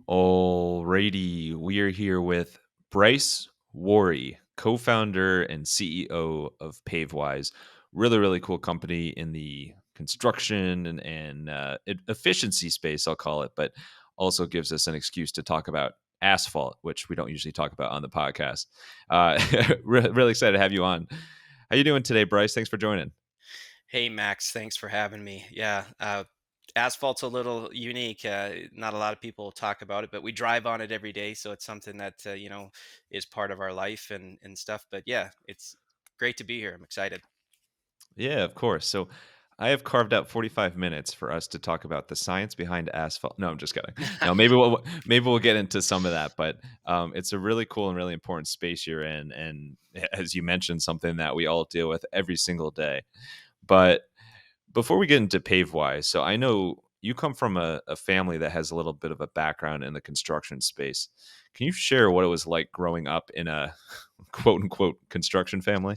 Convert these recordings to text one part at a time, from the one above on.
Alrighty, we are here with Bryce Wuori, co-founder and CEO of Pavewise. Really, really cool company in the construction and efficiency space, I'll call it, but also gives us an excuse to talk about asphalt, which we don't usually talk about on the podcast. Really excited to have you on. How you doing today, Bryce? Thanks for joining. Hey Max, thanks for having me. Yeah, asphalt's a little unique. Not a lot of people talk about it, but we drive on it every day, so it's something that is part of our life and stuff. But yeah, it's great to be here. I'm excited. Yeah, of course. So I have carved out 45 minutes for us to talk about the science behind asphalt. No, I'm just kidding. No, maybe we'll get into some of that, but it's a really cool and really important space you're in, and as you mentioned, something that we all deal with every single day. But before we get into PaveWise, so I know you come from a family that has a little bit of a background in the construction space. Can you share what it was like growing up in a quote unquote construction family?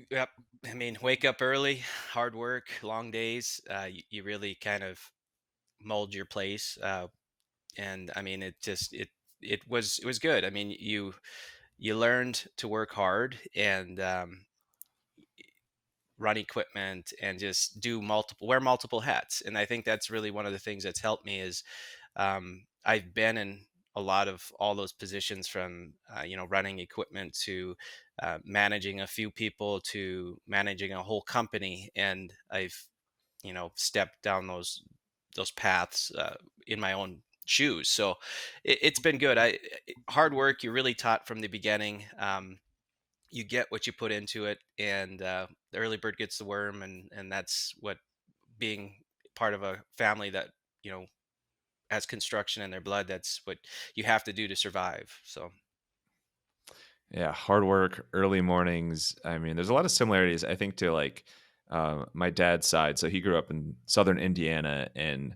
Yep. I mean, wake up early, hard work, long days. You really kind of mold your place, and I mean, it was good. I mean, you learned to work hard and run equipment and just do wear multiple hats. And I think that's really one of the things that's helped me is I've been in a lot of all those positions from running equipment to managing a few people to managing a whole company, and I've stepped down those paths in my own shoes. So it's been good. Hard work, you're really taught from the beginning. You get what you put into it, and the early bird gets the worm, and that's what being part of a family that you know has construction in their blood. That's what you have to do to survive. So Yeah, hard work, early mornings. I mean, there's a lot of similarities, I think, to like my dad's side. So he grew up in southern Indiana, and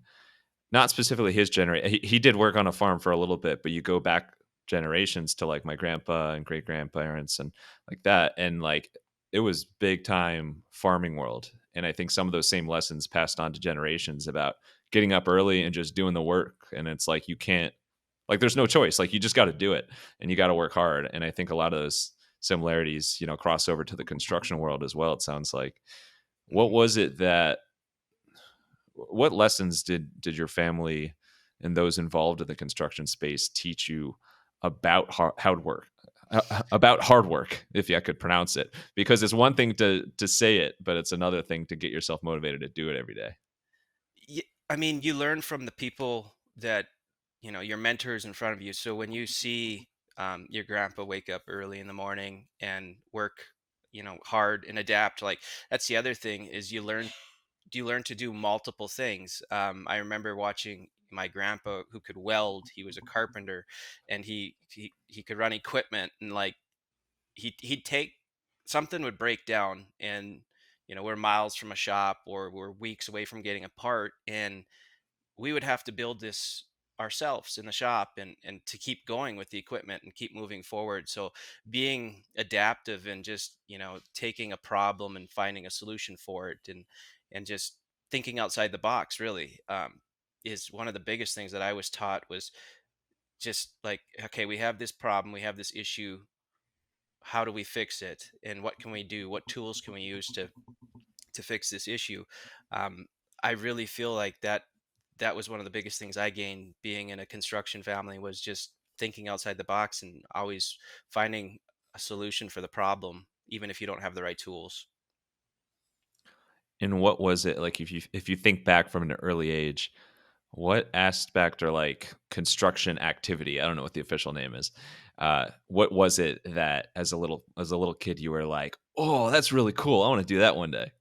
not specifically his generation. He did work on a farm for a little bit, but you go back generations to like my grandpa and great grandparents and like that, and like it was big time farming world. And I think some of those same lessons passed on to generations about getting up early and just doing the work. And it's like you can't, like there's no choice. Like you just got to do it, and you got to work hard. And I think a lot of those similarities, cross over to the construction world as well. It sounds like. What mhm. was it that what lessons did your family and those involved in the construction space teach you about hard work, about hard work, if I could pronounce it? Because it's one thing to say it, but it's another thing to get yourself motivated to do it every day. I mean, you learn from the people that your mentors in front of you. So when you see your grandpa wake up early in the morning and work hard and adapt, like that's the other thing is you learn to do multiple things. I remember watching my grandpa who could weld. He was a carpenter, and he could run equipment, and like he'd take something would break down, and we're miles from a shop or we're weeks away from getting a part, and we would have to build this ourselves in the shop and to keep going with the equipment and keep moving forward. So being adaptive and just taking a problem and finding a solution for it, and just thinking outside the box really is one of the biggest things that I was taught. Was just like, okay, we have this problem, we have this issue, how do we fix it, and what can we do, what tools can we use to fix this issue. um, I really feel like that was one of the biggest things I gained being in a construction family, was just thinking outside the box and always finding a solution for the problem, even if you don't have the right tools. And what was it like, if you think back from an early age, what aspect or like construction activity, I don't know what the official name is, what was it that as a little kid you were like, oh, that's really cool, I want to do that one day?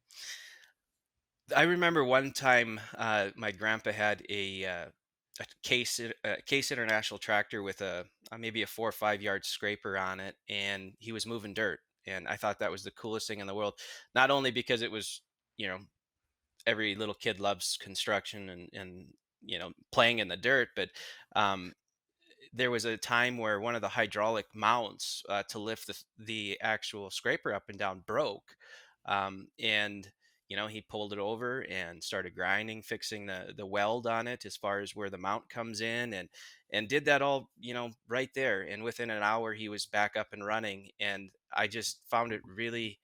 I remember one time my grandpa had a Case International tractor with maybe a 4 or 5 yard scraper on it, and he was moving dirt. And I thought that was the coolest thing in the world. Not only because it was, you know, every little kid loves construction and playing in the dirt, but um, there was a time where one of the hydraulic mounts to lift the actual scraper up and down broke, and he pulled it over and started grinding, fixing the weld on it as far as where the mount comes in, and did that all, right there. And within an hour, he was back up and running. And I just found it really,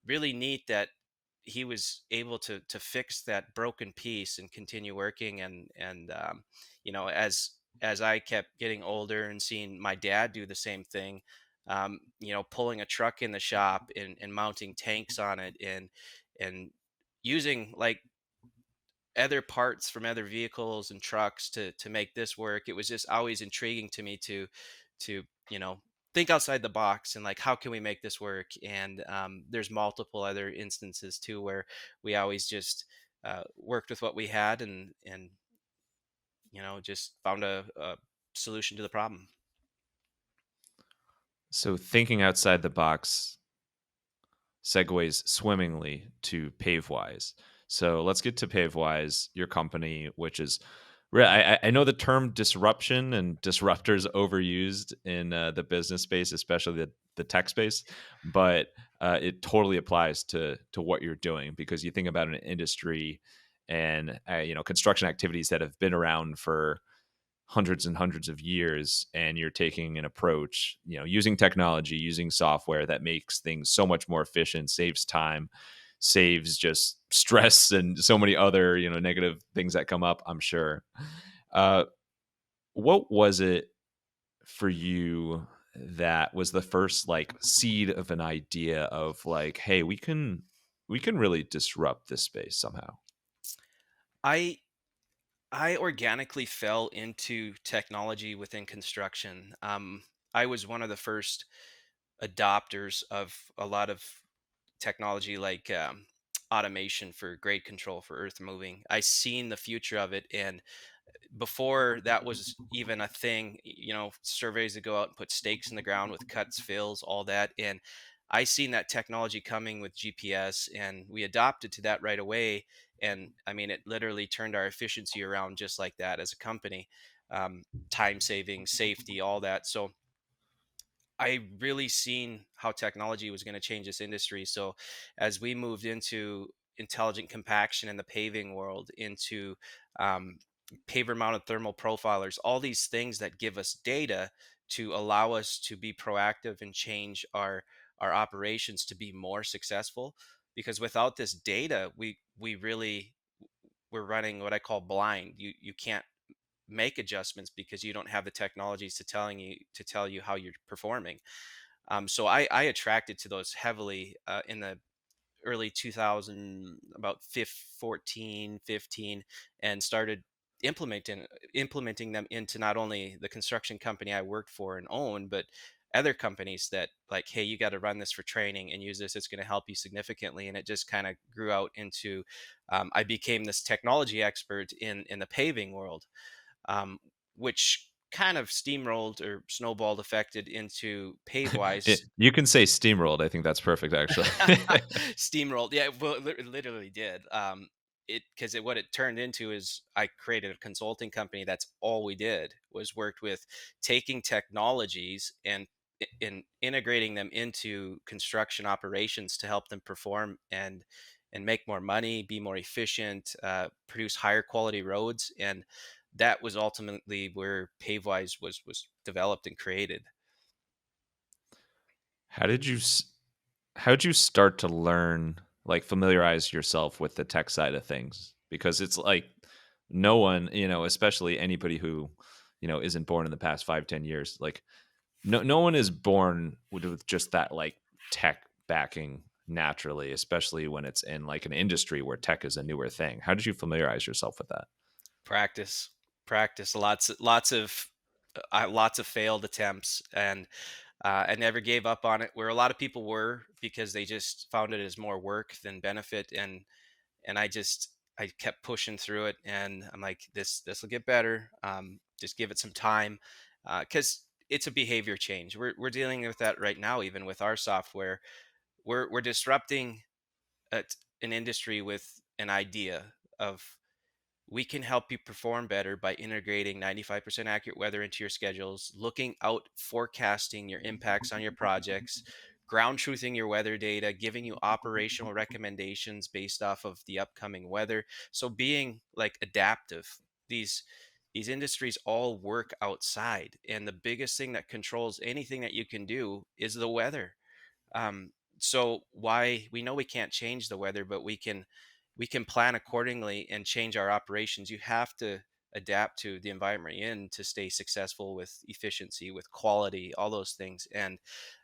really neat that he was able to fix that broken piece and continue working. And as I kept getting older and seeing my dad do the same thing, pulling a truck in the shop and mounting tanks on it, and using like other parts from other vehicles and trucks to make this work. It was just always intriguing to me to think outside the box and like, how can we make this work? And there's multiple other instances too where we always just worked with what we had, and just found a solution to the problem. So thinking outside the box segues swimmingly to Pavewise. So let's get to Pavewise, your company, which is I know the term disruption and disruptors overused in the business space, especially the tech space, but it totally applies to what you're doing, because you think about an industry and construction activities that have been around for hundreds and hundreds of years, and you're taking an approach, using technology, using software that makes things so much more efficient, saves time, saves just stress and so many other negative things that come up, I'm sure. uh what was it for you that was the first like seed of an idea of like, hey, we can really disrupt this space somehow? I I organically fell into technology within construction. I was one of the first adopters of a lot of technology, like automation for grade control for earth moving. I seen the future of it, and before that was even a thing, surveys that go out and put stakes in the ground with cuts, fills, all that. And I seen that technology coming with GPS, and we adopted to that right away. And I mean, it literally turned our efficiency around just like that as a company. Time saving, safety, all that. So I really seen how technology was going to change this industry. So as we moved into intelligent compaction in the paving world, into um, paver mounted thermal profilers, all these things that give us data to allow us to be proactive and change our operations to be more successful. Because without this data, we really, we're running what I call blind. You can't make adjustments because you don't have the technologies to tell you how you're performing. So I attracted to those heavily in the early 2000, about 14, 15, and started implementing them into not only the construction company I worked for and owned, but other companies that like, hey, you got to run this for training and use this. It's going to help you significantly. And it just kind of grew out into, I became this technology expert in the paving world, um, which kind of steamrolled or snowballed affected into Pavewise. You can say steamrolled. I think that's perfect, actually. Steamrolled, yeah. Well, it literally did. It because what it turned into is I created a consulting company. That's all we did was worked with taking technologies and in integrating them into construction operations to help them perform and make more money, be more efficient, produce higher quality roads. And that was ultimately where Pavewise was developed and created. How did you how did you start to learn, like familiarize yourself with the tech side of things? Because it's like no one, especially anybody who, isn't born in the past 5-10 years, like no one is born with just that like tech backing naturally, especially when it's in like an industry where tech is a newer thing. How did you familiarize yourself with that? Practice, practice, lots of failed attempts, and I never gave up on it. Where a lot of people were, because they just found it as more work than benefit, and I kept pushing through it, and I'm like, this will get better. Just give it some time, because it's a behavior change. We're dealing with that right now, even with our software. We're disrupting an industry with an idea of, we can help you perform better by integrating 95% accurate weather into your schedules, looking out, forecasting your impacts on your projects, ground truthing your weather data, giving you operational recommendations based off of the upcoming weather. So being like adaptive. These these industries all work outside, and the biggest thing that controls anything that you can do is the weather. um, so why we know we can't change the weather, but we can plan accordingly and change our operations. You have to adapt to the environment you're in to stay successful with efficiency, with quality, all those things. And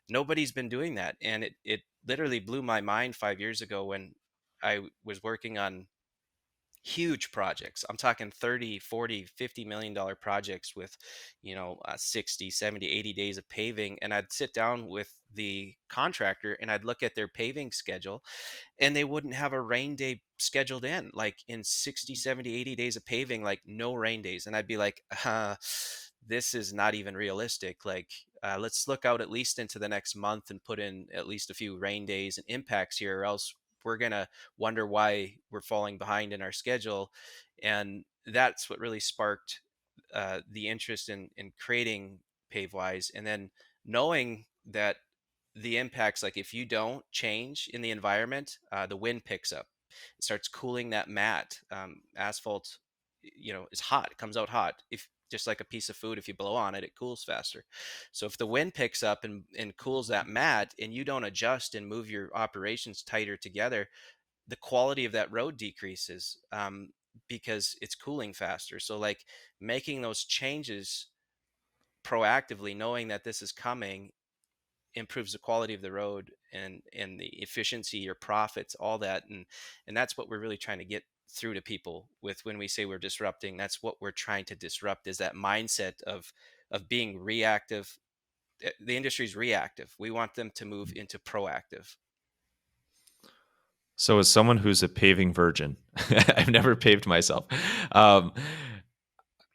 nobody's been doing that. And it literally blew my mind 5 years ago when I was working on huge projects. I'm talking 30, 40, $50 million projects with 60, 70, 80 days of paving. And I'd sit down with the contractor and I'd look at their paving schedule, and they wouldn't have a rain day scheduled in, like in 60, 70, 80 days of paving, like no rain days. And I'd be like, this is not even realistic. Like, let's look out at least into the next month and put in at least a few rain days and impacts here, or else we're going to wonder why we're falling behind in our schedule. And that's what really sparked the interest in creating Pavewise. And then knowing that the impacts, like if you don't change in the environment, the wind picks up, it starts cooling that mat. Asphalt, is hot, it comes out hot. If just like a piece of food, if you blow on it, it cools faster. So if the wind picks up and cools that mat, and you don't adjust and move your operations tighter together, the quality of that road decreases, because it's cooling faster. So like making those changes proactively, knowing that this is coming, improves the quality of the road and the efficiency, your profits, all that. And that's what we're really trying to get through to people with when we say we're disrupting. That's what we're trying to disrupt, is that mindset of being reactive. The industry's reactive. We want them to move into proactive. So, as someone who's a paving virgin, I've never paved myself. Um,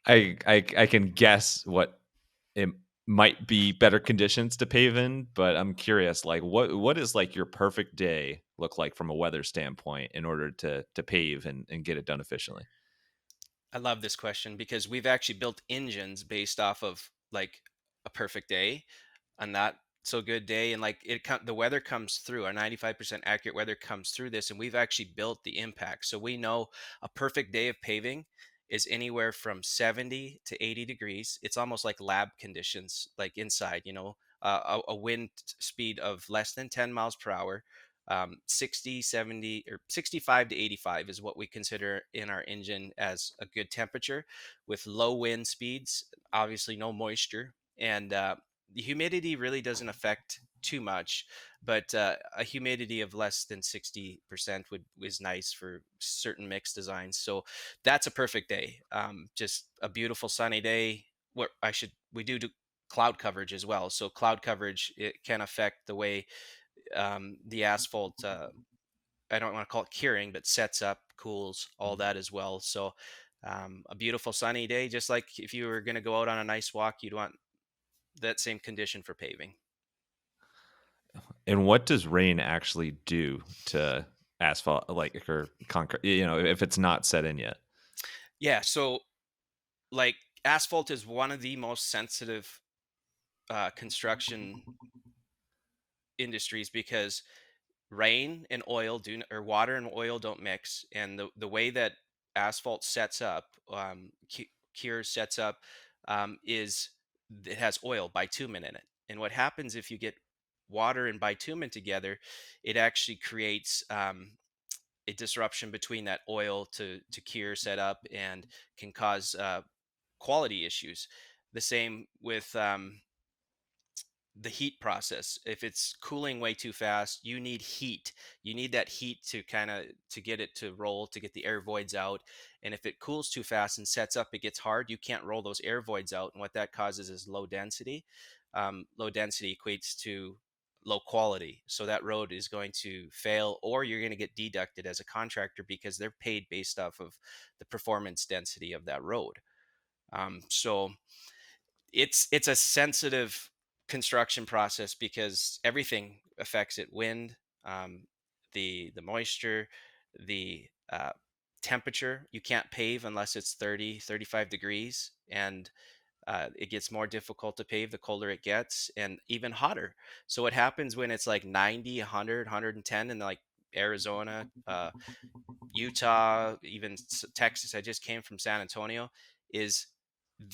I can guess what it might be better conditions to pave in, but I'm curious, like what is like your perfect day look like from a weather standpoint in order to pave and get it done efficiently? I love this question because we've actually built engines based off of like a perfect day, a not so good day, and like the weather comes through. Our 95% accurate weather comes through this, and we've actually built the impact. So we know a perfect day of paving is anywhere from 70 to 80 degrees. It's almost like lab conditions, like inside. A wind speed of less than 10 miles per hour. 60, 70, or 65 to 85 is what we consider in our engine as a good temperature, with low wind speeds, obviously no moisture. And the humidity really doesn't affect too much, but a humidity of less than 60% would is nice for certain mix designs. So that's a perfect day. Just a beautiful sunny day. What I should we do cloud coverage as well. So cloud coverage, it can affect the way the asphalt. I don't want to call it curing, but sets up, cools, all that as well. So a beautiful sunny day, just like if you were going to go out on a nice walk, you'd want that same condition for paving. And what does rain actually do to asphalt, like, or concrete? If it's not set in yet. Yeah. So like asphalt is one of the most sensitive construction industries, because rain and oil do or water and oil don't mix. And the way that asphalt sets up, cure sets up, is it has oil bitumen in it. And what happens if you get water and bitumen together, it actually creates a disruption between that oil to cure set up, and can cause quality issues. The same with the heat process. If it's cooling way too fast, you need heat. You need that heat to kind of to get it to roll, to get the air voids out. And if it cools too fast and sets up, it gets hard, you can't roll those air voids out. And what that causes is low density. Low density equates to low quality, so that road is going to fail, or you're going to get deducted as a contractor, because they're paid based off of the performance density of that road. So it's a sensitive construction process, because everything affects it: wind, the moisture, the temperature. You can't pave unless it's 30, 35 degrees. And It gets more difficult to pave the colder it gets, and even hotter. So what happens when it's like 90, 100, 110 in like Arizona, Utah, even Texas? I just came from San Antonio. Is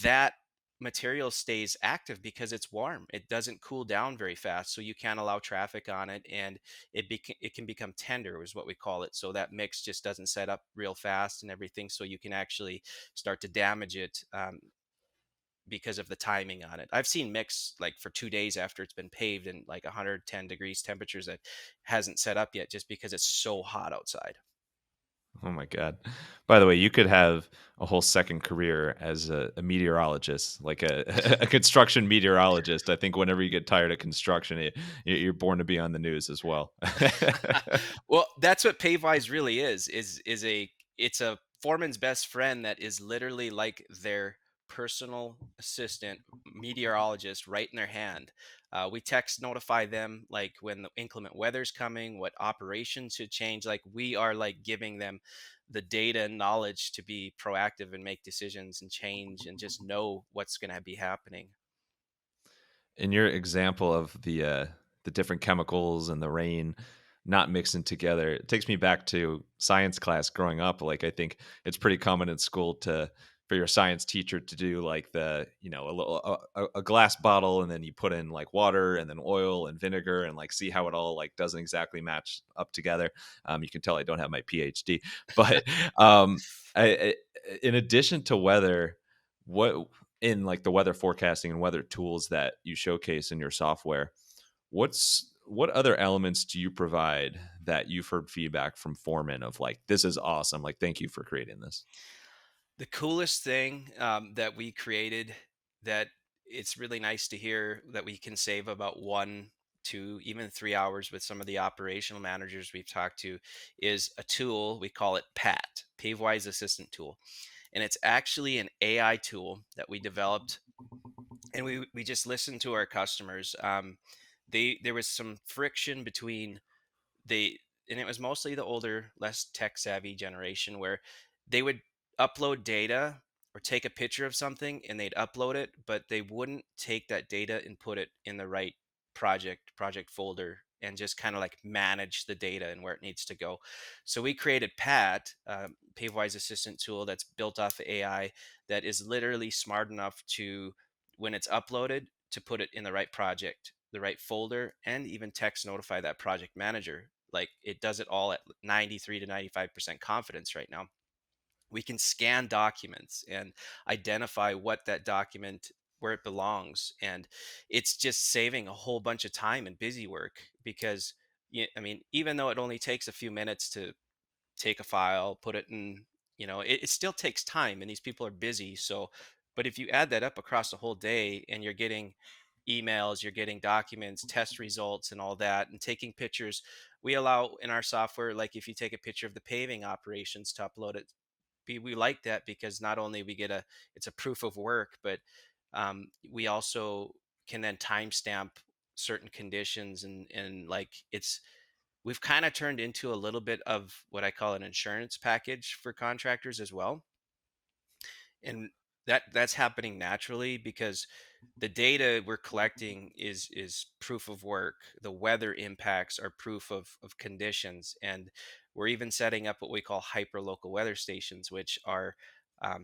that material stays active because it's warm. It doesn't cool down very fast, so you can't allow traffic on it, and it can become tender, is what we call it. So that mix just doesn't set up real fast and everything. So you can actually start to damage it. Because of the timing on it. I've seen mix like for 2 days after it's been paved in like 110 degrees temperatures that hasn't set up yet just because it's so hot outside. Oh my god. By the way, you could have a whole second career as a meteorologist, like a a construction meteorologist. I think whenever you get tired of construction, you're born to be on the news as well. Well, that's what Pavewise really is a it's a foreman's best friend that is literally like their personal assistant meteorologist right in their hand. We text notify them like when the inclement weather's coming, what operations should change. Like we are like giving them the data and knowledge to be proactive and make decisions and change and just know what's going to be happening. In your example of the different chemicals and the rain not mixing together, it takes me back to science class growing up. Like I think it's pretty common in school to for your science teacher to do like the a little a glass bottle, and then you put in like water and then oil and vinegar and like see how it all like doesn't exactly match up together. You can tell I don't have my PhD, but um, I in addition to weather, what in like the weather forecasting and weather tools that you showcase in your software, what other elements do you provide that you've heard feedback from foremen of like this is awesome, like thank you for creating this? The coolest thing that we created that it's really nice to hear that we can save about 1 to even 3 hours with some of the operational managers we've talked to is a tool. We call it PAT, Pavewise Assistant Tool. And it's actually an AI tool that we developed, and we just listened to our customers. There was some friction between they and it was mostly the older, less tech savvy generation where they would upload data or take a picture of something and they'd upload it, but they wouldn't take that data and put it in the right project folder and just kind of like manage the data and where it needs to go. So we created Pat, Pavewise Assistant tool that's built off of AI that is literally smart enough to, when it's uploaded, to put it in the right project, the right folder, and even text notify that project manager. Like it does it all at 93 to 95% confidence right now. We can scan documents and identify what that document, where it belongs, and it's just saving a whole bunch of time and busy work because I mean, even though it only takes a few minutes to take a file, put it in, it still takes time and these people are busy. So, but if you add that up across the whole day and you're getting emails, you're getting documents, test results, and all that, and taking pictures, we allow in our software, like if you take a picture of the paving operations to upload it, we like that because not only we get it's a proof of work, but we also can then timestamp certain conditions and like we've kind of turned into a little bit of what I call an insurance package for contractors as well. And that's happening naturally because the data we're collecting is proof of work. The weather impacts are proof of conditions, and we're even setting up what we call hyper local weather stations, which are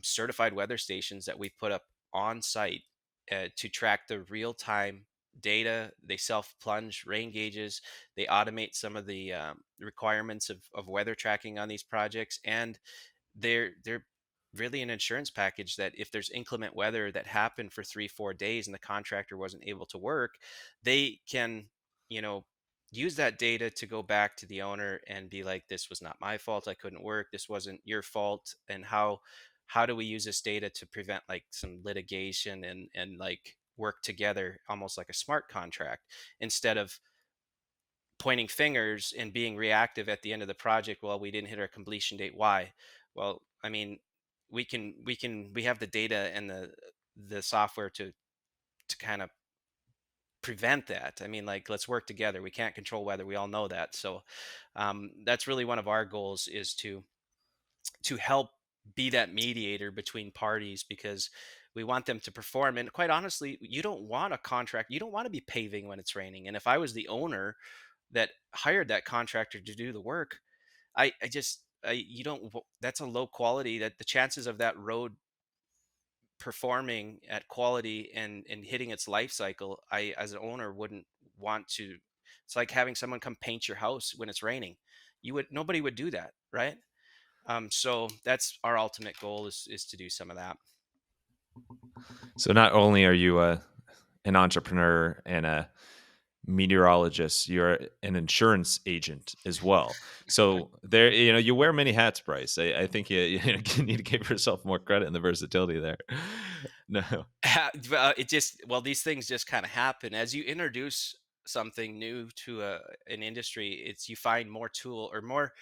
certified weather stations that we put up on site to track the real time data. They self plunge rain gauges. They automate some of the requirements of weather tracking on these projects, and they're really an insurance package that if there's inclement weather that happened for 3 4 days and the contractor wasn't able to work, they can, you know use that data to go back to the owner and be like, this was not my fault, I couldn't work, this wasn't your fault, and how do we use this data to prevent like some litigation and like work together almost like a smart contract instead of pointing fingers and being reactive at the end of the project. Well, we didn't hit our completion date, why? Well, I mean, we have the data and the software to kind of prevent that. I mean, like, let's work together. We can't control weather, we all know that. So that's really one of our goals, is to help be that mediator between parties because we want them to perform. And quite honestly, you don't want a contract. You don't want to be paving when it's raining. And if I was the owner that hired that contractor to do the work, you don't, that's a low quality, that the chances of that road performing at quality and hitting its life cycle, I as an owner wouldn't want to. It's like having someone come paint your house when it's raining. Nobody would do that, right? So that's our ultimate goal, is to do some of that. So not only are you an entrepreneur and a meteorologist, you're an insurance agent as well. So there, you wear many hats, Bryce. I think you need to give yourself more credit in the versatility there. No. It just, well, these things just kind of happen as you introduce something new to an industry. It's, you find more tool or more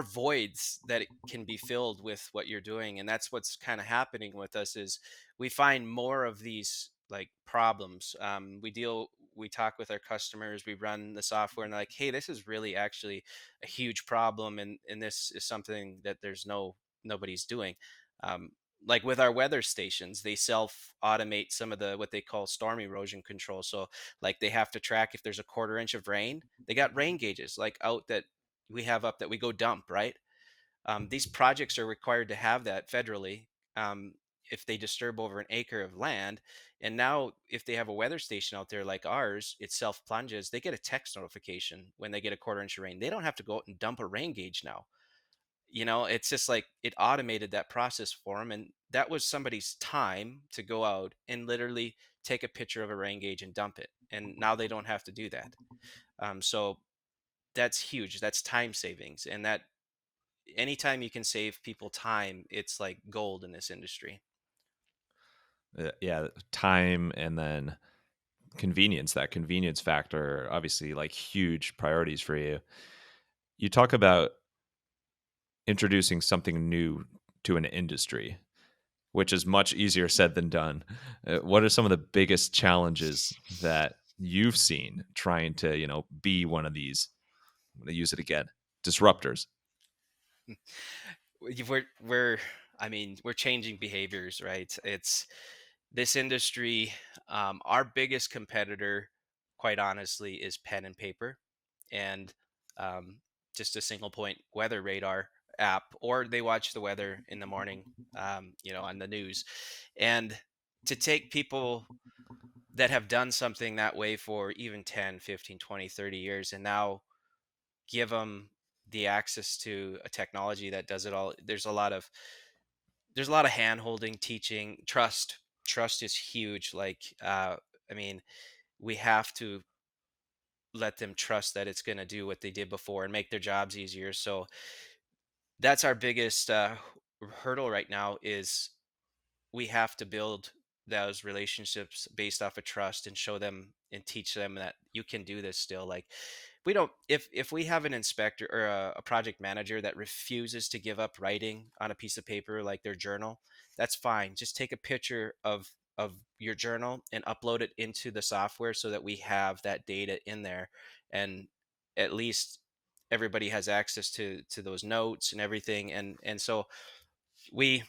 voids that it can be filled with what you're doing, and that's what's kind of happening with us. Is we find more of these like problems. We talk with our customers, we run the software, and they're like, hey, this is really actually a huge problem, and this is something that nobody's doing. um, like with our weather stations, they self automate some of the what they call storm erosion control. So like they have to track if there's a quarter inch of rain. They got rain gauges like out that we have up that we go dump, right? These projects are required to have that federally, um, if they disturb over an acre of land. And now if they have a weather station out there like ours, it self plunges. They get a text notification when they get a quarter inch of rain. They don't have to go out and dump a rain gauge now. It's just like it automated that process for them, and that was somebody's time to go out and literally take a picture of a rain gauge and dump it, and now they don't have to do that. So that's huge. That's time savings, and that anytime you can save people time, it's like gold in this industry. Yeah, time and then convenience. That convenience factor, obviously, like huge priorities for you. You talk about introducing something new to an industry, which is much easier said than done. What are some of the biggest challenges that you've seen trying to, be one of these? I'm going to use it again, disruptors. We're I mean, we're changing behaviors, right? It's this industry. Our biggest competitor, quite honestly, is pen and paper, and um, just a single point weather radar app, or they watch the weather in the morning, on the news. And to take people that have done something that way for even 10, 15, 20, 30 years, and now give them the access to a technology that does it all. There's a lot of hand holding, teaching, trust is huge. Like, I mean, we have to let them trust that it's going to do what they did before and make their jobs easier. So that's our biggest hurdle right now, is we have to build those relationships based off of trust and show them and teach them that you can do this still. Like, we don't, if we have an inspector or a project manager that refuses to give up writing on a piece of paper like their journal, that's fine. Just take a picture of your journal and upload it into the software so that we have that data in there, and at least everybody has access to those notes and everything. And so we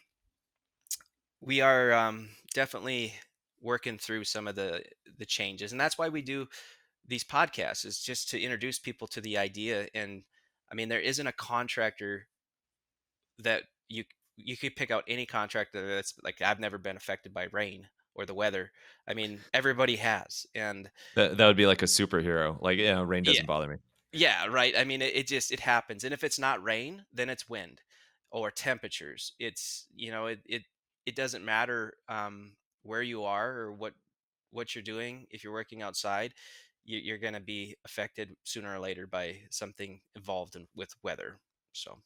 we are definitely working through some of the changes, and that's why we do these podcasts, is just to introduce people to the idea. And I mean, there isn't a contractor that you could pick out any contractor that's like, I've never been affected by rain or the weather. I mean, everybody has. And That would be like a superhero. Like, rain yeah, doesn't bother me. yeah, right. I mean, it just, it happens. And if it's not rain, then it's wind or temperatures. It's, it doesn't matter where you are or what you're doing. If you're working outside, you're going to be affected sooner or later by something involved with weather. So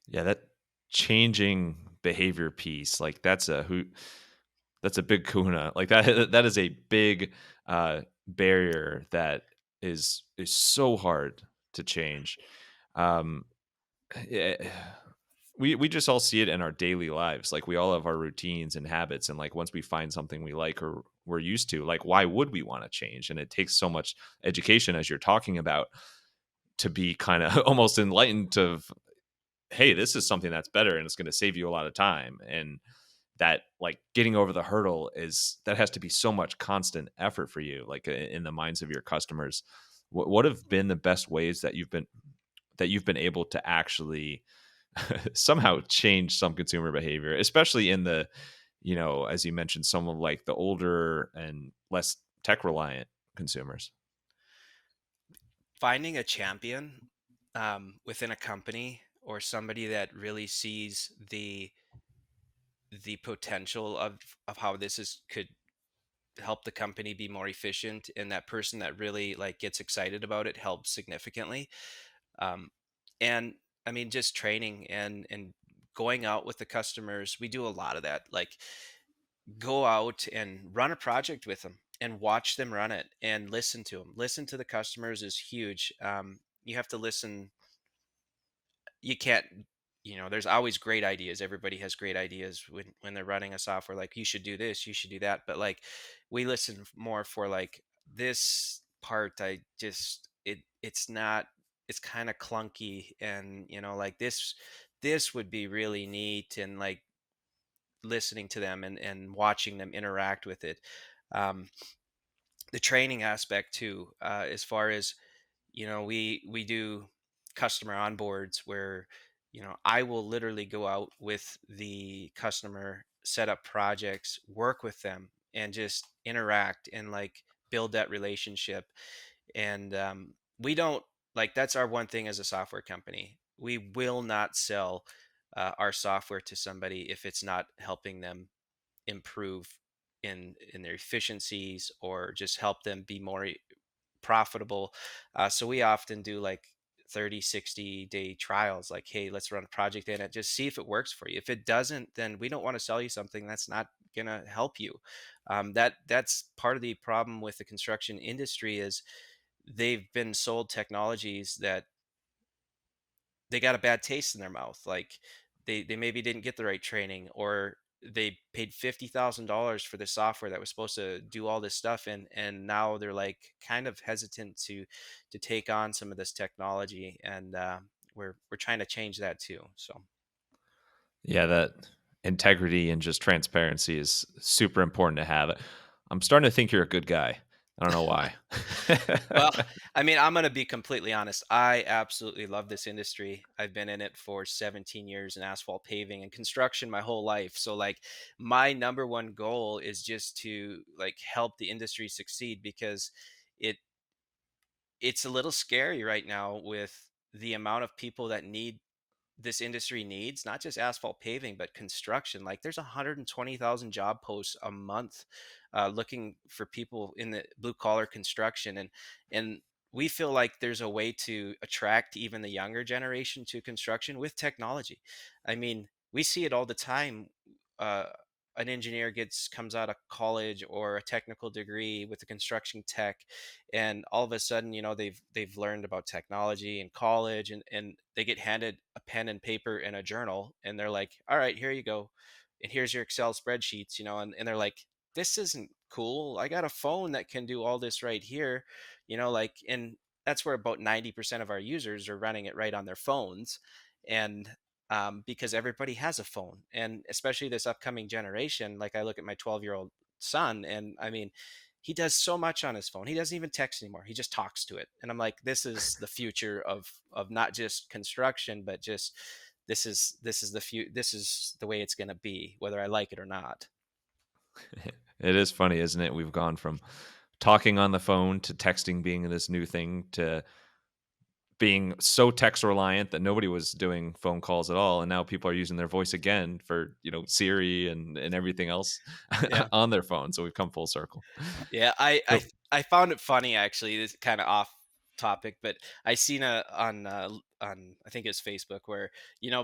Yeah, that changing behavior piece, like that's a big kahuna. Like that is a big barrier that is so hard to change. Um, eh, we just all see it in our daily lives. Like we all have our routines and habits, and like once we find something we like or we're used to, like why would we want to change? And it takes so much education, as you're talking about, to be kind of almost enlightened of hey, this is something that's better and it's going to save you a lot of time. And that, like, getting over the hurdle is that has to be so much constant effort for you, like, in the minds of your customers. What have been the best ways that you've been able to actually somehow change some consumer behavior, especially in the, as you mentioned, some of like the older and less tech reliant consumers? Finding a champion within a company, or somebody that really sees the potential of how this is could help the company be more efficient, and that person that really like gets excited about it helps significantly. um, and I mean, just training and going out with the customers, we do a lot of that. Like, go out and run a project with them and watch them run it and listen to them. Listen to the customers is huge. You have to listen. You can't, there's always great ideas. Everybody has great ideas when they're running a software, like, you should do this, you should do that. But like, we listen more for like, this part, it's not, it's kind of clunky, and like, this would be really neat. And like, listening to them and watching them interact with it. um, the training aspect too, as far as, we do customer onboards where, I will literally go out with the customer, set up projects, work with them, and just interact and like build that relationship. And we don't, like, that's our one thing as a software company. We will not sell our software to somebody if it's not helping them improve in their efficiencies, or just help them be more profitable. So we often do like 30, 60 day trials, like, hey, let's run a project in it, just see if it works for you. If it doesn't, then we don't want to sell you something that's not going to help you. That's part of the problem with the construction industry, is they've been sold technologies that they got a bad taste in their mouth. Like, they maybe didn't get the right training, or they paid $50,000 for the software that was supposed to do all this stuff, and now they're like kind of hesitant to take on some of this technology. And we're trying to change that too. So Yeah, that integrity and just transparency is super important to have. I'm starting to think you're a good guy. I don't know why. well, I mean, I'm going to be completely honest. I absolutely love this industry. I've been in it for 17 years in asphalt paving and construction my whole life. So like, my number one goal is just to like help the industry succeed, because it it's a little scary right now with the amount of people that need this industry needs, not just asphalt paving, but construction. Like, there's 120,000 job posts a month looking for people in the blue collar construction. And we feel like there's a way to attract even the younger generation to construction with technology. I mean, we see it all the time. Uh, an engineer comes out of college or a technical degree with a construction tech, and all of a sudden, they've learned about technology in college, and they get handed a pen and paper and a journal, and they're like, all right, here you go, and here's your Excel spreadsheets. And they're like, this isn't cool, I got a phone that can do all this right here. Like, and that's where about 90% of our users are running it right on their phones. And because everybody has a phone, and especially this upcoming generation, like, I look at my 12-year-old son, and I mean, he does so much on his phone. He doesn't even text anymore. He just talks to it. And I'm like, this is the future of not just construction, but just, this is this is the way it's going to be, whether I like it or not. It is funny, isn't it? We've gone from talking on the phone to texting being this new thing to being so text reliant that nobody was doing phone calls at all, and now people are using their voice again for, Siri and everything else Yeah. on their phone. So we've come full circle. Yeah, I I So I found it funny, actually. This is kind of off topic, but I seen on, I think it's Facebook, where,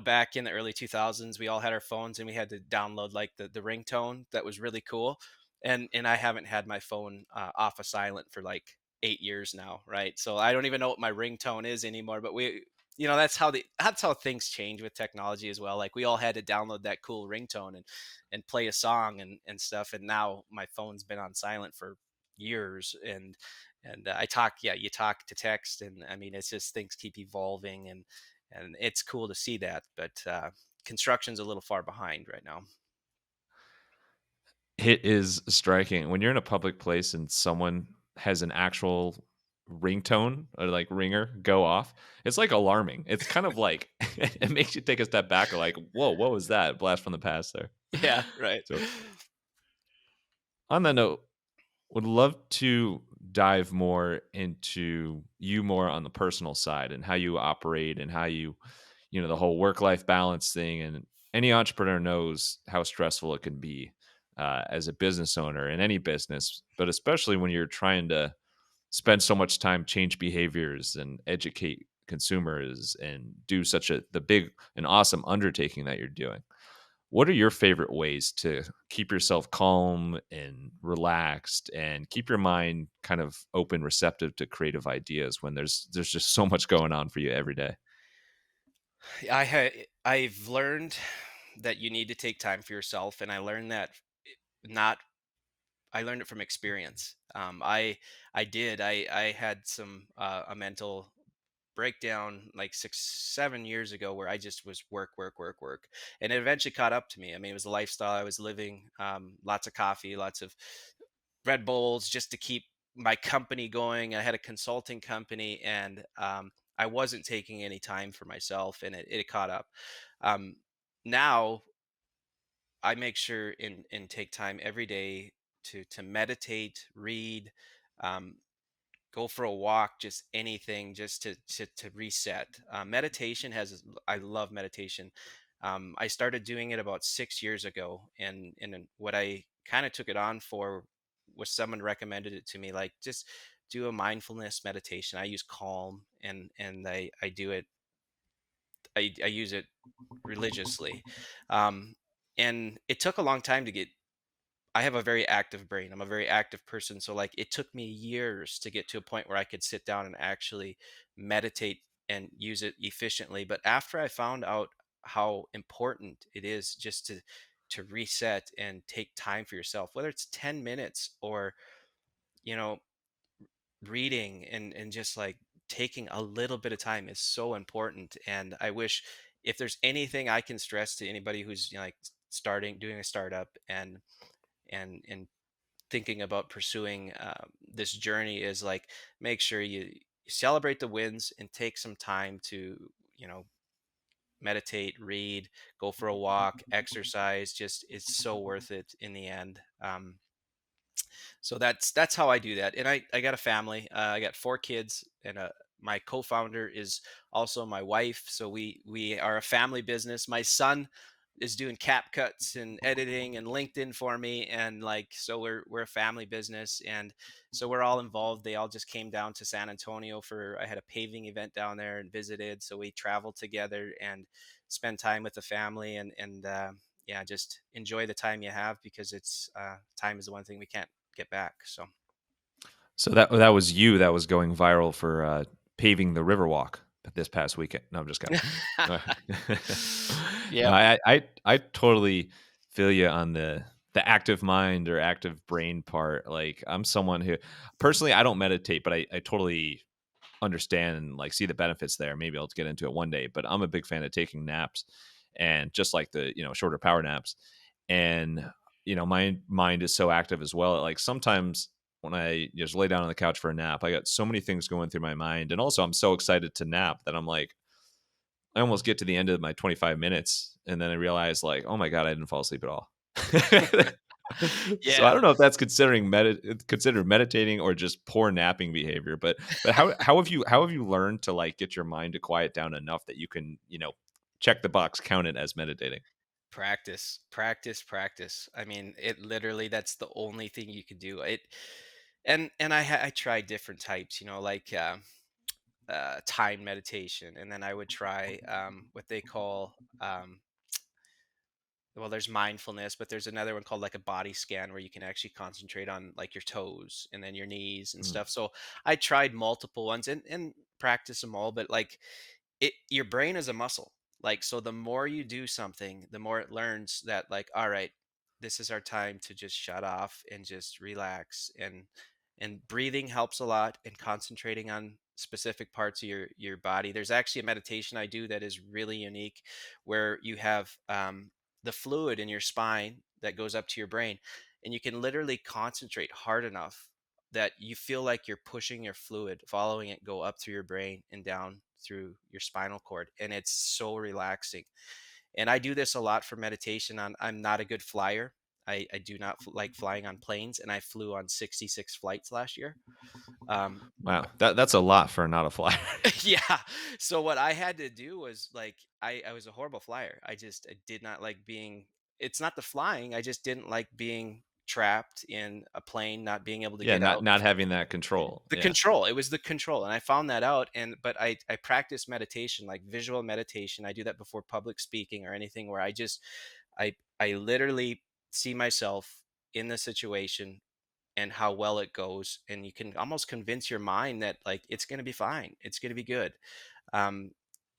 back in the early 2000s, we all had our phones and we had to download like the ringtone that was really cool. And I haven't had my phone off of silent for like 8 years now, right? So I don't even know what my ringtone is anymore. But that's how things change with technology as well. Like, we all had to download that cool ringtone and play a song and stuff. And now my phone's been on silent for years. And I talk, yeah, you talk to text, and I mean, it's just, things keep evolving. and it's cool to see that. But construction's a little far behind right now. It is striking when you're in a public place and someone has an actual ringtone or like ringer go off. It's like alarming. It's kind of like it makes you take a step back, or like, whoa, what was that? Blast from the past there. Yeah, right. So on that note, would love to dive more into you more on the personal side and how you operate and how you know, the whole work life balance thing. And any entrepreneur knows how stressful it can be as a business owner in any business, but especially when you're trying to spend so much time change behaviors and educate consumers and do such the big and awesome undertaking that you're doing. What are your favorite ways to keep yourself calm and relaxed and keep your mind kind of open, receptive to creative ideas when there's just so much going on for you every day? I've learned that you need to take time for yourself, and I learned that not I learned it from experience. I had some a mental breakdown like 6 7 years ago where I just was work work work work, and it eventually caught up to me. I mean, it was a lifestyle I was living, lots of coffee, lots of Red Bulls just to keep my company going. I had a consulting company, and I wasn't taking any time for myself, and it caught up. Um, Now I make sure and take time every day to meditate, read, um, go for a walk, just anything, just to reset. Meditation has I love meditation. I started doing it about 6 years ago, and then what I kind of took it on for was someone recommended it to me, like just do a mindfulness meditation. I use Calm, and I do it. I use it religiously, um, and it took a long time to get. I have a very active brain. I'm a very active person. So like it took me years to get to a point where I could sit down and actually meditate and use it efficiently. But after I found out how important it is just to reset and take time for yourself, whether it's 10 minutes or, you know, reading and just like taking a little bit of time is so important. And I wish if there's anything I can stress to anybody who's, like starting doing a startup and thinking about pursuing this journey is like make sure you celebrate the wins and take some time to you know meditate, read, go for a walk, exercise. Just it's so worth it in the end. So that's how I do that. And I got a family. I got 4 kids, and my co-founder is also my wife. So we are a family business. My son is doing cap cuts and editing and LinkedIn for me, and like so we're a family business, and so we're all involved. They all just came down to San Antonio for I had a paving event down there and visited. So we traveled together and spend time with the family, and yeah, just enjoy the time you have because it's time is the one thing we can't get back. So So that was you that was going viral for paving the Riverwalk this past weekend. No, I'm just kidding. No, yeah, I totally feel you on the active mind or active brain part. Like I'm someone who personally I don't meditate, but I totally understand and like see the benefits there. Maybe I'll get into it one day, but I'm a big fan of taking naps and just like the, shorter power naps. And, my mind is so active as well. Like sometimes when I just lay down on the couch for a nap, I got so many things going through my mind. And also I'm so excited to nap that I'm like, I almost get to the end of my 25 minutes and then I realize like, oh my God, I didn't fall asleep at all. So I yeah. don't know if that's considered meditating or just poor napping behavior, but how have you learned to like get your mind to quiet down enough that you can, check the box, count it as meditating? Practice, practice, practice. I mean, it literally that's the only thing you can do. And I tried different types, like time meditation, and then I would try what they call well, there's mindfulness, but there's another one called like a body scan where you can actually concentrate on like your toes and then your knees and Mm. stuff. So I tried multiple ones and practice them all, but like your brain is a muscle. Like so the more you do something, the more it learns that like, all right, this is our time to just shut off and just relax, and breathing helps a lot, and concentrating on specific parts of your body. There's actually a meditation I do that is really unique, where you have the fluid in your spine that goes up to your brain, and you can literally concentrate hard enough that you feel like you're pushing your fluid, following it go up through your brain and down through your spinal cord, and it's so relaxing. And I do this a lot for meditation. I'm not a good flyer. I do not like flying on planes, and I flew on 66 flights last year. Um, Wow, that's a lot for not a flyer. yeah. So what I had to do was like I was a horrible flyer. I did not like being. It's not the flying. I just didn't like being trapped in a plane, not being able to Yeah, get not out. not having that control. The Yeah. control, it was the control, and I found that out, and but I practice meditation, like visual meditation. I do that before public speaking or anything, where I literally see myself in the situation and how well it goes, and you can almost convince your mind that like it's going to be fine, it's going to be good. um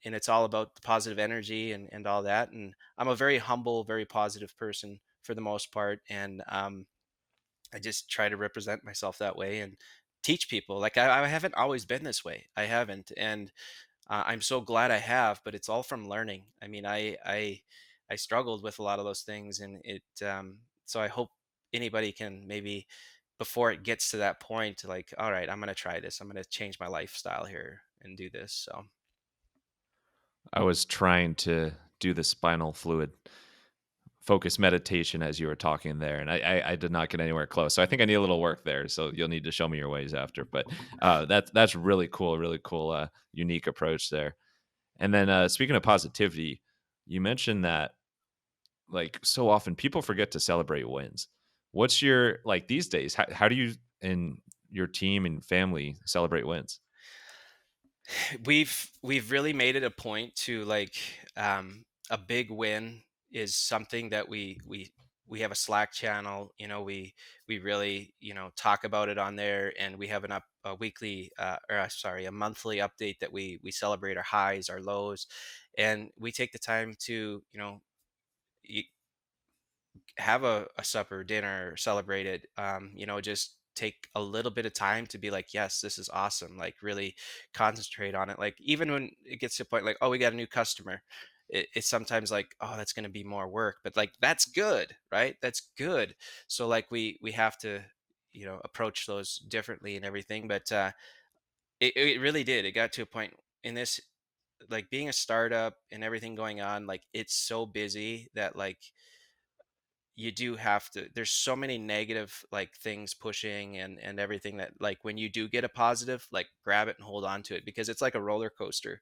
and it's all about the positive energy and all that, and I'm a very humble, very positive person for the most part, and I just try to represent myself that way and teach people. Like I haven't always been this way. I haven't, and I'm so glad I have. But it's all from learning. I mean, I struggled with a lot of those things, and it. So I hope anybody can maybe, before it gets to that point, like, all right, I'm gonna try this. I'm gonna change my lifestyle here and do this. So I was trying to do the spinal fluid focus meditation as you were talking there, and I did not get anywhere close. So I think I need a little work there. So you'll need to show me your ways after. But that's really cool, unique approach there. And then speaking of positivity, you mentioned that like so often people forget to celebrate wins. What's your like these days? How do you and your team and family celebrate wins? we've really made it a point to like, a big win is something that we have a Slack channel. We really, talk about it on there, and we have a weekly, sorry, a monthly update that we celebrate our highs, our lows, and we take the time to, have a supper, dinner, celebrate it. Just take a little bit of time to be like, yes, this is awesome. Like really concentrate on it. Like even when it gets to a point like, oh, we got a new customer. It's sometimes like, oh, that's going to be more work, but like that's good, right? That's good. So like we have to, approach those differently and everything. But it really did. It got to a point in this, like being a startup and everything going on. Like it's so busy that like you do have to, there's so many negative like things pushing and everything, that like when you do get a positive, like grab it and hold on to it, because it's like a roller coaster.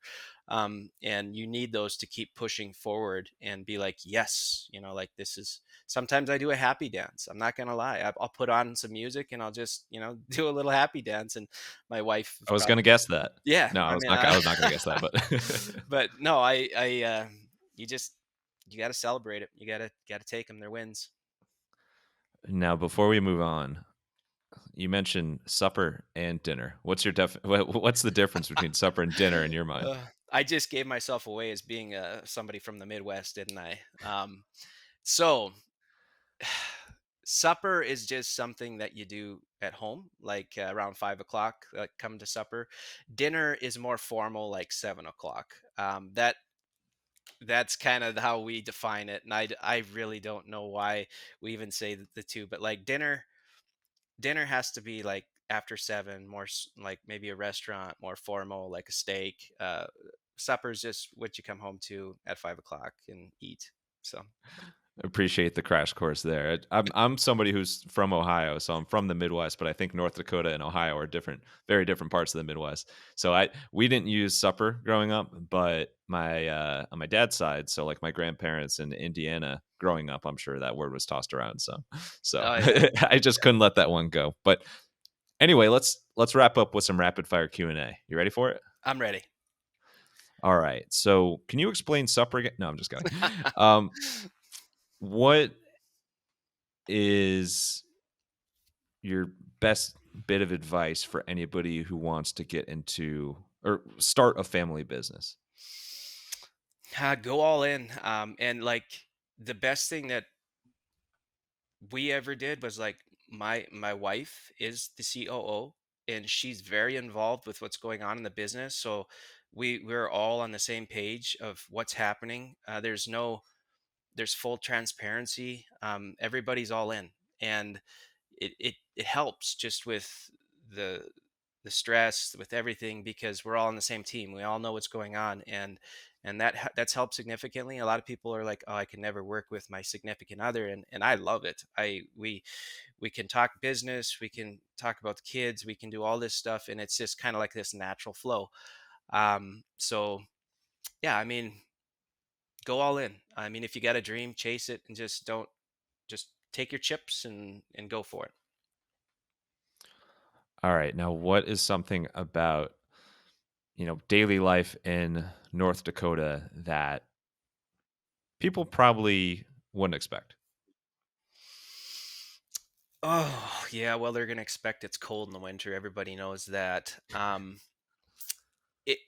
And you need those to keep pushing forward and be like, yes, like this is, sometimes I do a happy dance. I'm not gonna lie, I'll put on some music and I'll just, do a little happy dance, and my wife is I was going to probably, guess that. yeah, No, I mean, I was not going to guess that, but but no, you just, you got to celebrate it. You got to take them, their wins. now before we move on, you mentioned supper and dinner. What's your what's the difference between supper and dinner in your mind? I just gave myself away as being somebody from the Midwest, didn't I? So supper is just something that you do at home, like around 5 o'clock. Come to supper. Dinner is more formal, like 7 o'clock. That's kind of how we define it, and I really don't know why we even say the two, but like dinner has to be like after 7, more like maybe a restaurant, more formal, like a steak. Supper's just what you come home to at 5 o'clock and eat. So Appreciate the crash course there. I'm somebody who's from Ohio, so I'm from the Midwest, but I think North Dakota and Ohio are different, very different parts of the Midwest. So we didn't use supper growing up, but my on my dad's side, so like my grandparents in Indiana growing up, I'm sure that word was tossed around. So oh yeah, I just couldn't let that one go. But anyway, let's wrap up with some rapid fire Q&A. You ready for it? I'm ready. All right. So can you explain supper again? No, I'm just kidding. Um, what is your best bit of advice for anybody who wants to get into or start a family business? Go all in. And like the best thing that we ever did was like, my wife is the COO, and she's very involved with what's going on in the business. So we're all on the same page of what's happening. There's full transparency. Everybody's all in, and it helps just with the the stress, with everything, because we're all on the same team. We all know what's going on, and that's helped significantly. A lot of people are like, "Oh, I can never work with my significant other," and I love it. I we can talk business, we can talk about the kids, we can do all this stuff, and it's just kind of like this natural flow. So yeah, I mean, go all in. I mean, if you got a dream, chase it, and just don't just take your chips and go for it. All right. Now, what is something about, daily life in North Dakota that people probably wouldn't expect? Oh, yeah, well, they're gonna expect it's cold in the winter. Everybody knows that. It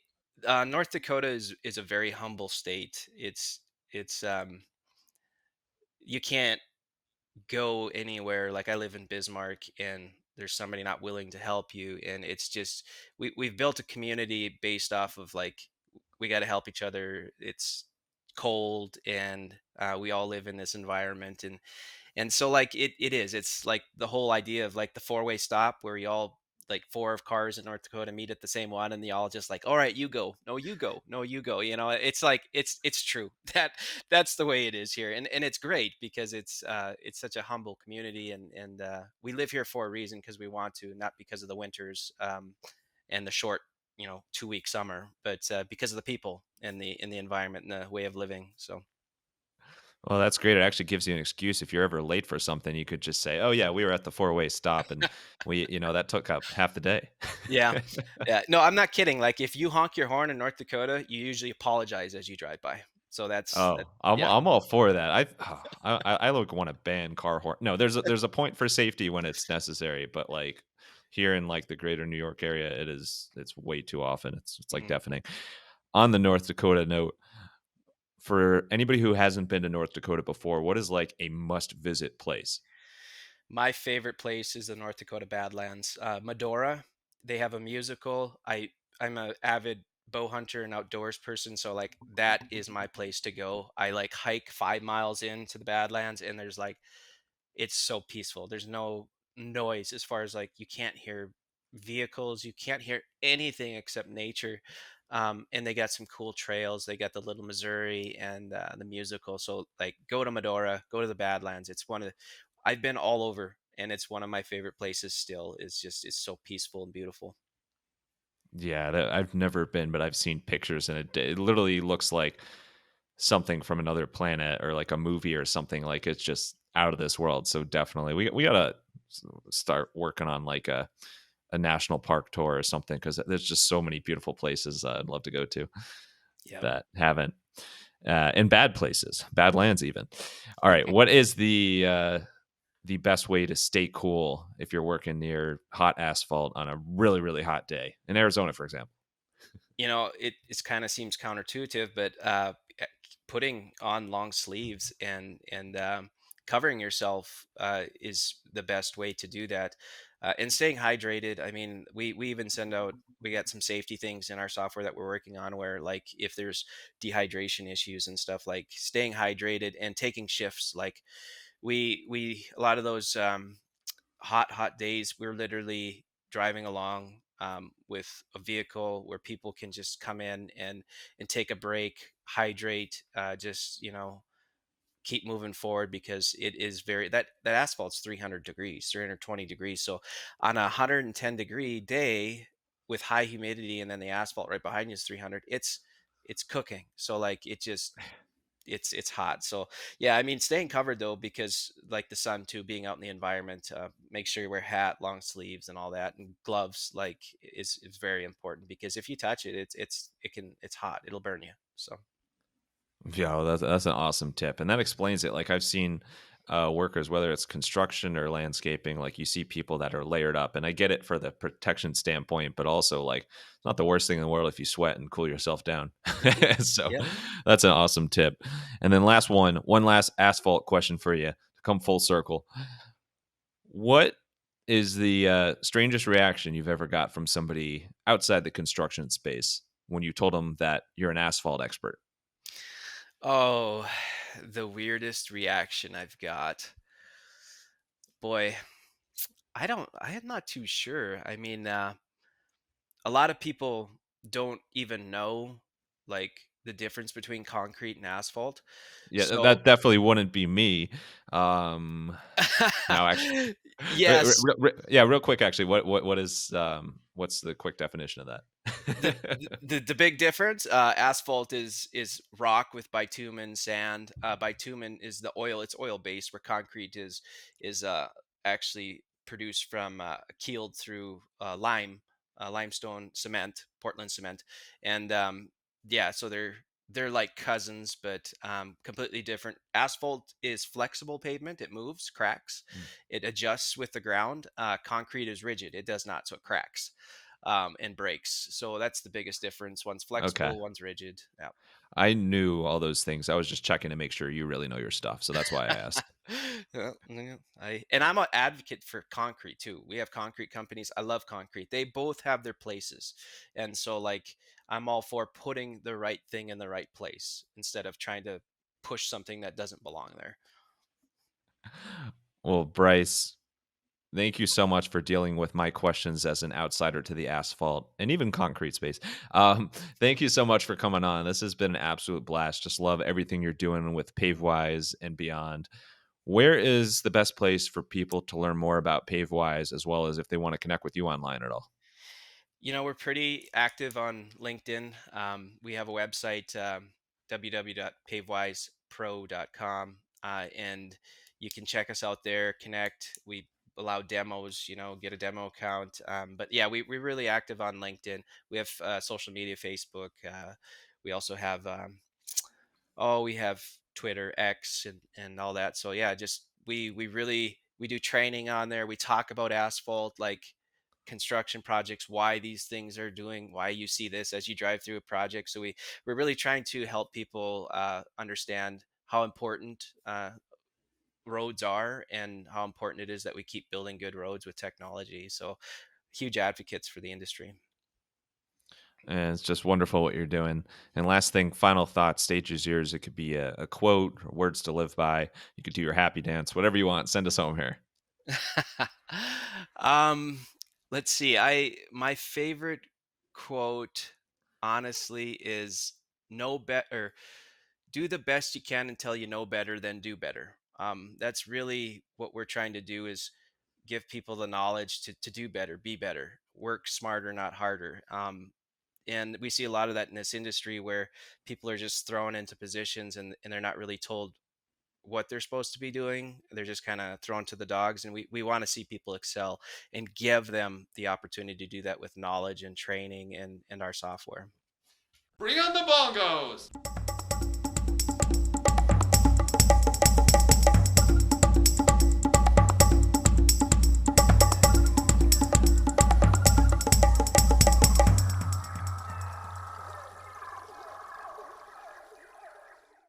North Dakota is a very humble state. It's you can't go anywhere. Like, I live in Bismarck, and there's somebody not willing to help you, and it's just we've built a community based off of, like, we got to help each other. It's cold, and we all live in this environment, and so, like, it's like the whole idea of, like, the four-way stop where you all, like, four of cars in North Dakota meet at the same one, and they all just like, all right, you go, no, you go, no, you go. It's like it's true that's the way it is here, and it's great because it's such a humble community, and we live here for a reason, because we want to, not because of the winters, and the short, 2-week summer, but because of the people and the environment and the way of living. So Well, that's great. It actually gives you an excuse. If you're ever late for something, you could just say, "Oh yeah, we were at the four-way stop, and that took up half the day." yeah. Yeah. No, I'm not kidding. Like, if you honk your horn in North Dakota, you usually apologize as you drive by. So that Oh, I'm yeah. I'm all for that. I like want to ban car horn. No, there's a point for safety when it's necessary, but like here in like the greater New York area, it's way too often. It's like Mhm. deafening. On the North Dakota note, for anybody who hasn't been to North Dakota before, what is like a must visit place? My favorite place is the North Dakota Badlands. Medora, they have a musical. I'm a avid bow hunter and outdoors person, so, like, that is my place to go. I, like, hike 5 miles into the Badlands, and there's, like, it's so peaceful. There's no noise, as far as, like, you can't hear vehicles, you can't hear anything except nature. And they got some cool trails. They got the Little Missouri and the musical. So, like, go to Medora, go to the Badlands. I've been all over, and it's one of my favorite places still. It's so peaceful and beautiful. Yeah, I've never been, but I've seen pictures, and it literally looks like something from another planet or like a movie or something. Like it's just out of this world. So definitely, we gotta start working on like a national park tour or something, because there's just so many beautiful places I'd love to go to Yeah. that haven't, and bad places, bad lands even. All right, what is the best way to stay cool if you're working near hot asphalt on a really really hot day in Arizona, for example? It's kind of seems counterintuitive, but putting on long sleeves and covering yourself is the best way to do that. And staying hydrated. I mean, we even send out. We got some safety things in our software that we're working on, where, like, if there's dehydration issues and stuff, like staying hydrated and taking shifts. Like, we a lot of those hot days, we're literally driving along with a vehicle where people can just come in and take a break, hydrate, just, keep moving forward, because it is that asphalt's 300 degrees, 320 degrees. So on a 110-degree day with high humidity, and then the asphalt right behind you is 300, it's cooking. So, like, it's hot. So yeah, I mean, staying covered though, because, like, the sun too, being out in the environment, make sure you wear hat, long sleeves, and all that, and gloves, like, is very important, because if you touch it, it's hot, it'll burn you. So Yeah, well, that's an awesome tip, and that explains it. Like I've seen workers, whether it's construction or landscaping, like you see people that are layered up, and I get it for the protection standpoint, but also like it's not the worst thing in the world if you sweat and cool yourself down. hmm So yeah. that's an awesome tip. And then one last asphalt question for you to come full circle. What is the strangest reaction you've ever got from somebody outside the construction space when you told them that you're an asphalt expert? Oh, the weirdest reaction I've got. Boy, I'm not too sure. I mean, a lot of people don't even know like the difference between concrete and asphalt. Yeah, So, that definitely wouldn't be me. Um, no, actually, yes, yeah, real quick, actually, what is what's the quick definition of the that? the big difference, asphalt is rock with bitumen sand. Bitumen is the oil; it's oil based, where concrete is actually produced from keeled through limestone cement, Portland cement, and yeah, so they're like cousins, but completely different. Asphalt is flexible pavement; it moves, cracks, Mm, it adjusts with the ground. Concrete is rigid; it does not, so it cracks and breaks. So that's the biggest difference. One's okay. flexible, one's rigid. Yeah. I knew all those things. I was just checking to make sure you really know your stuff, so that's why I asked. Yeah, I'm an advocate for concrete too. We have concrete companies. I love concrete. They both have their places. And so like I'm all for putting the right thing in the right place instead of trying to push something that doesn't belong there. Well, Bryce, thank you so much for dealing with my questions as an outsider to the asphalt and even concrete space. Thank you so much for coming on. This has been an absolute blast. Just love everything you're doing with Pavewise and beyond. Where is the best place for people to learn more about Pavewise, as well as if they want to connect with you online at all? We're pretty active on LinkedIn. We have a website, www.pavewisepro.com, and you can check us out there, connect. We allow demos, get a demo account. But yeah, we're really active on LinkedIn. We have social media, Facebook. We also have we have Twitter, X, and all that. So yeah, just we do training on there. We talk about asphalt, like construction projects, why these things are doing, why you see this as you drive through a project. So we're really trying to help people understand how important roads are and how important it is that we keep building good roads with technology. So huge advocates for the industry. And it's just wonderful what you're doing. And last thing, final thought, stage is yours. It could be a quote or words to live by. You could do your happy dance, whatever you want. Send us home here. um, let's see. I My favorite quote, honestly, is "No better. Do the best you can until you know better, then do better." That's really what we're trying to do is give people the knowledge to do better, be better, work smarter, not harder. And we see a lot of that in this industry where people are just thrown into positions and they're not really told what they're supposed to be doing. They're just kind of thrown to the dogs. And we want to see people excel and give them the opportunity to do that with knowledge and training and our software. Bring on the bongos.